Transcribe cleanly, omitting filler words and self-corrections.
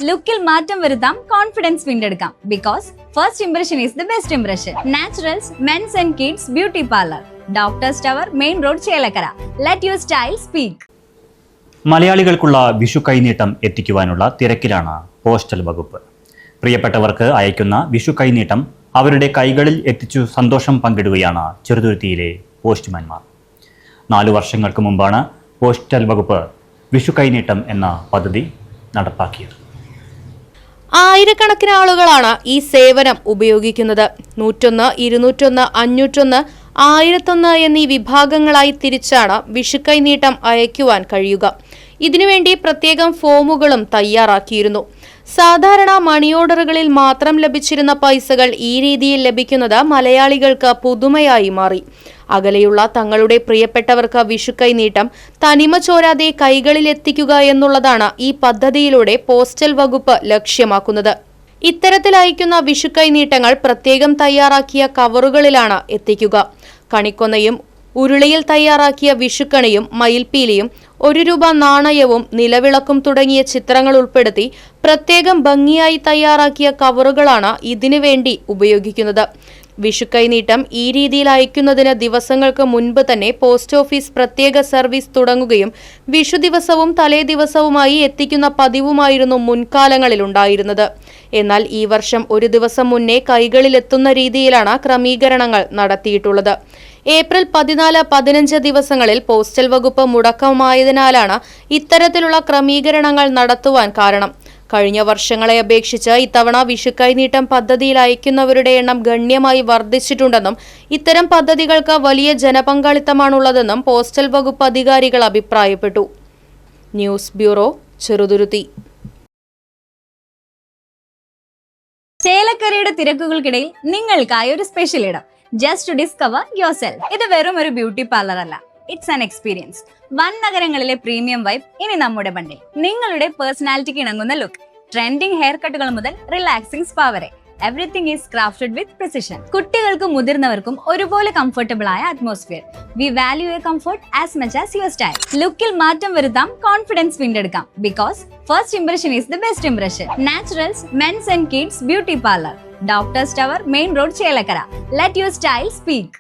ലുക്കിൽ മാറ്റം വരുത്താം, കോൺഫിഡൻസ് വീണ്ടെടുക്കാം. Because first impression is the best impression. Naturals mens and kids beauty parlour, doctors tower, main road, Chelakkara. Let your style speak. മലയാളികൾക്കുള്ള വിഷു കൈനീട്ടം എത്തിക്കുവാനുള്ള തിരക്കിലാണ് പോസ്റ്റൽ വകുപ്പ്. പ്രിയപ്പെട്ടവർക്ക് അയക്കുന്ന വിഷു കൈനീട്ടം അവരുടെ കൈകളിൽ എത്തിച്ചു സന്തോഷം പങ്കിടുകയാണ് ചെറുതുരുത്തിയിലെ പോസ്റ്റ്മാൻമാർ. 4 വർഷങ്ങൾക്ക് മുമ്പാണ് പോസ്റ്റൽ വകുപ്പ് വിഷു കൈനീട്ടം എന്ന പദ്ധതി നടപ്പാക്കിയത്. ആയിരക്കണക്കിന് ആളുകളാണ് ഈ സേവനം ഉപയോഗിക്കുന്നത്. 101, 201, 501, 1001 എന്നീ വിഭാഗങ്ങളായി തിരിച്ചാണ് വിഷുക്കൈനീട്ടം അയക്കുവാൻ കഴിയുക. ഇതിനുവേണ്ടി പ്രത്യേകം ഫോമുകളും തയ്യാറാക്കിയിരുന്നു. സാധാരണ മണി ഓർഡറുകളിൽ മാത്രം ലഭിച്ചിരുന്ന പൈസകൾ ഈ രീതിയിൽ ലഭിക്കുന്നത് മലയാളികൾക്ക് പുതുമയായി മാറി. അകലെയുള്ള തങ്ങളുടെ പ്രിയപ്പെട്ടവർക്ക് വിഷുക്കൈനീട്ടം തനിമ ചോരാതെ കൈകളിൽ എത്തിക്കുക എന്നുള്ളതാണ് ഈ പദ്ധതിയിലൂടെ പോസ്റ്റൽ വകുപ്പ് ലക്ഷ്യമാക്കുന്നത്. ഇത്തരത്തിൽ അയക്കുന്ന വിഷുക്കൈനീട്ടങ്ങൾ പ്രത്യേകം തയ്യാറാക്കിയ കവറുകളിലാണ് എത്തിക്കുക. കണിക്കൊന്നയും ഉരുളിയിൽ തയ്യാറാക്കിയ വിഷുക്കണിയും മയിൽപ്പീലിയും 1 രൂപ നാണയവും നിലവിളക്കും തുടങ്ങിയ ചിത്രങ്ങൾ ഉൾപ്പെടുത്തി പ്രത്യേകം ഭംഗിയായി തയ്യാറാക്കിയ കവറുകളാണ് ഇതിനു വേണ്ടി ഉപയോഗിക്കുന്നത്. വിഷുക്കൈനീട്ടം ഈ രീതിയിൽ അയക്കുന്നതിന് ദിവസങ്ങൾക്ക് മുൻപ് തന്നെ പോസ്റ്റ് ഓഫീസ് പ്രത്യേക സർവീസ് തുടങ്ങുകയും വിഷു ദിവസവും തലേ ദിവസവുമായി എത്തിക്കുന്ന പതിവുമായിരുന്നു മുൻകാലങ്ങളിലുണ്ടായിരുന്നത്. എന്നാൽ ഈ വർഷം 1 ദിവസം മുന്നേ കൈകളിലെത്തുന്ന രീതിയിലാണ് ക്രമീകരണങ്ങൾ നടത്തിയിട്ടുള്ളത്. ഏപ്രിൽ 14, 15 ദിവസങ്ങളിൽ പോസ്റ്റൽ വകുപ്പ് മുടക്കമായതിനാലാണ് ഇത്തരത്തിലുള്ള ക്രമീകരണങ്ങൾ നടത്തുവാൻ കാരണം. കഴിഞ്ഞ വർഷങ്ങളെ അപേക്ഷിച്ച് ഇത്തവണ വിഷുക്കൈനീട്ടം പദ്ധതിയിൽ അയക്കുന്നവരുടെ എണ്ണം ഗണ്യമായി വർദ്ധിച്ചിട്ടുണ്ടെന്നും ഇത്തരം പദ്ധതികൾക്ക് വലിയ ജനപങ്കാളിത്തമാണുള്ളതെന്നും പോസ്റ്റൽ വകുപ്പ് അധികാരികൾ അഭിപ്രായപ്പെട്ടു. News bureau, Cheruthuruthy. ചേലക്കരയുടെ തിരക്കുകൾക്കിടയിൽ നിങ്ങൾക്കായി ഒരു സ്പെഷ്യൽ ഇടം. Just to discover yourself. ഇത് വെറും ഒരു ബ്യൂട്ടി പാർലർ അല്ല, ഇറ്റ്സ് ആൻ എക്സ്പീരിയൻസ്. വൻ നഗരങ്ങളിലെ പ്രീമിയം വൈബ് ഇനി നമ്മുടെ ബണ്ടിൽ. നിങ്ങളുടെ പേഴ്സണാലിറ്റിക്ക് ഇണങ്ങുന്ന ലുക്ക്, ട്രെൻഡിംഗ് ഹെയർ കട്ടുകൾ മുതൽ റിലാക്സിംഗ് സ്പാ വരെ, everything is crafted with precision. കുട്ടികൾക്കും മുതിർന്നവർക്കും ഒരുപോലെ കംഫർട്ടബിൾ ആയ atmosphere. We value your comfort as much as your style. ലുക്കിൽ മാറ്റം വരുത്താം, കോൺഫിഡൻസ് വീണ്ടെടുക്കാം. Because first impression is the best impression. Naturals mens and kids beauty parlour, doctors tower, main road, Chelakkara. Let your style speak.